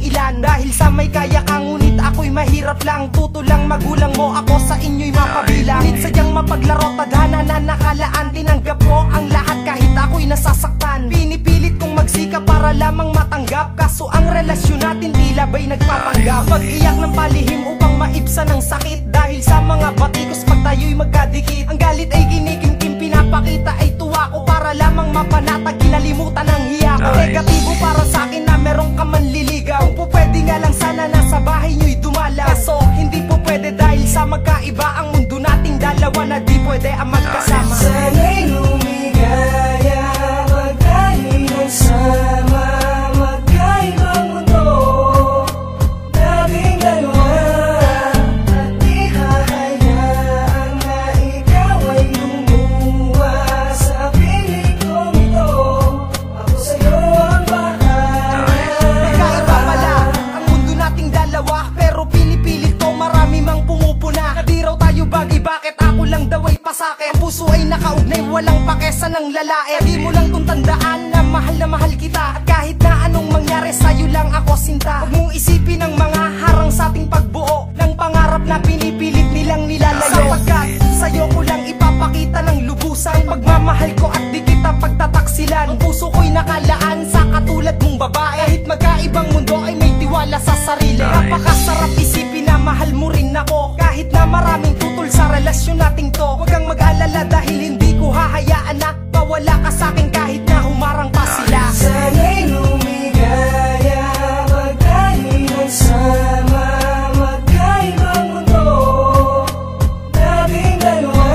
ilan. Dahil sa may kaya ka, ngunit ako'y mahirap lang. Tuto lang magulang mo, ako sa inyo'y mapabilang. Ngunit sadyang mapaglaro, tadhana na nakalaan. Tinanggap ko ang lahat kahit ako'y nasasaktan. Pinipilit kong magsikap para lamang matanggap, kaso ang relasyon natin tila ba'y nagpapanggap. Pag-iyak ng palihim upang maibsan ang sakit, dahil sa mga batikos pag tayo'y magkadikit. Ang galit ay kinikimkim, pinapakita ay tuwa ko, para lamang mapanatag, kinalimutan ang hiya ko. Negatibo para sa akin na merong ka manliligaw. Kung po pwede nga lang sana nasa bahay nyo'y dumalaw. Kaso hindi po pwede dahil sa magkaiba ang mundo nating dalawa, na di pwede ang magkasama. Sana'y lumigaya, wag tayong magsama, magkaibang mundo, dating dalawa. At di hahayaan na ikaw ay lumuwa sa piling kong ito. Ako sa'yo ang bahala. Magkaiba pala ang mundo nating dalawa, pero pinipilit ko marami mang pumupuna. Di raw tayo bagay, bakit ako lang daw ay pasake? Ang puso ay nakaugnay, walang pakesa ng lalae. Di mo lang tong tandaan na mahal kita, at kahit na anong mangyari sa'yo lang ako sinta. Huwag mong isipin ang mga harang sa ating pagbuo ng pangarap na pinipilit nilang nilalayo. Sapagkat sa'yo ko lang ipapakita ng lubusan pagmamahal ko, at di kita pagtataksilan. Ang puso ko'y nakalaan sa katulad mong babae, kahit magkaibang mundo ay may tiwala sa sarili. Napakasarap isipin na mahal mo rin ako, kahit na maraming tutol sa relasyon nating to. Huwag kang mag-alala dahil hindi ko hahayaan na mawala ka sa'kin kahit na humarang pa sila. Sana'y lumigaya, wag tayong magsama, magkaibang mundo, dating dalawa.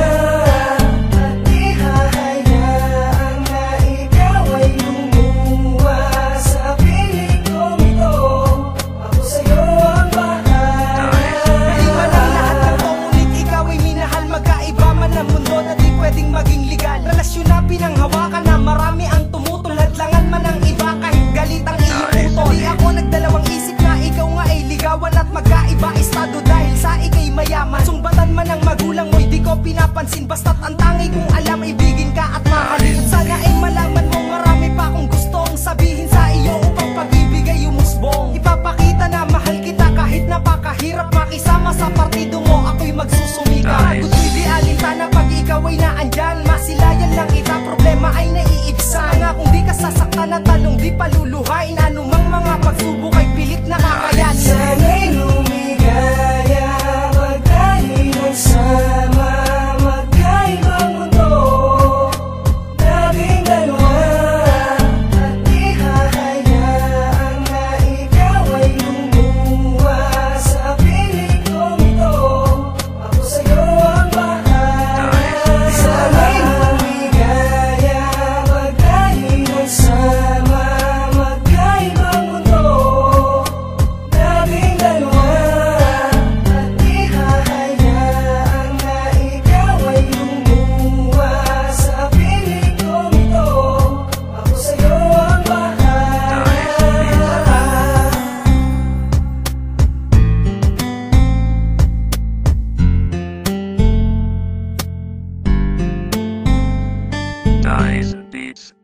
At di hahayaan na ikaw ay lumuwa sa piling kong ito. Ako sa'yo ang bahala. Iba ng lahat ng to, ngunit ikaw ay minahal. Magkaiba man ang mundo na di pwedeng maging legal. Relasyon na pinanghawakan na marami ang tumutol. Hadlangan man ang iba kahit galit ang iyong utol. Di ako nagdalawang isip na ikaw nga ay ligawan, at magkaiba estado dahil sa ikay mayaman. Sumbatan man ang magulang mo'y di ko pinapansin, basta't ang tangi kong alam, ibigin ka at mahalin. Sana ay malaman mong marami pa akong gustong sabihin sa iyo upang pag-ibig ay umusbong. Ipapakita na mahal kita kahit napakahirap makisama sa partido mo, ako'y magsusumika. Gusto'y di alintana pag ikaw ay naandyan, masilayan lang kita, problema ay naiibsan. Nga kung di ka sasaktan at talong di paluluhain, anumang mga pagsubok ay pilit na kakayanin. Sana'y lumigaya, wag tayong magsama, magkaibang mundo, dating dalawa. At di hahayaan na ikaw ay lumuwa sa piling kong ito. Ako sa'yo ang bahala. Sana'y lumigaya, wag tayong magsama, magkaibang mundo, dating dalawa. At di hahayaan na ikaw ay lumuwa sa piling kong ito. Ako sa'yo ang bahala. Dice Beats.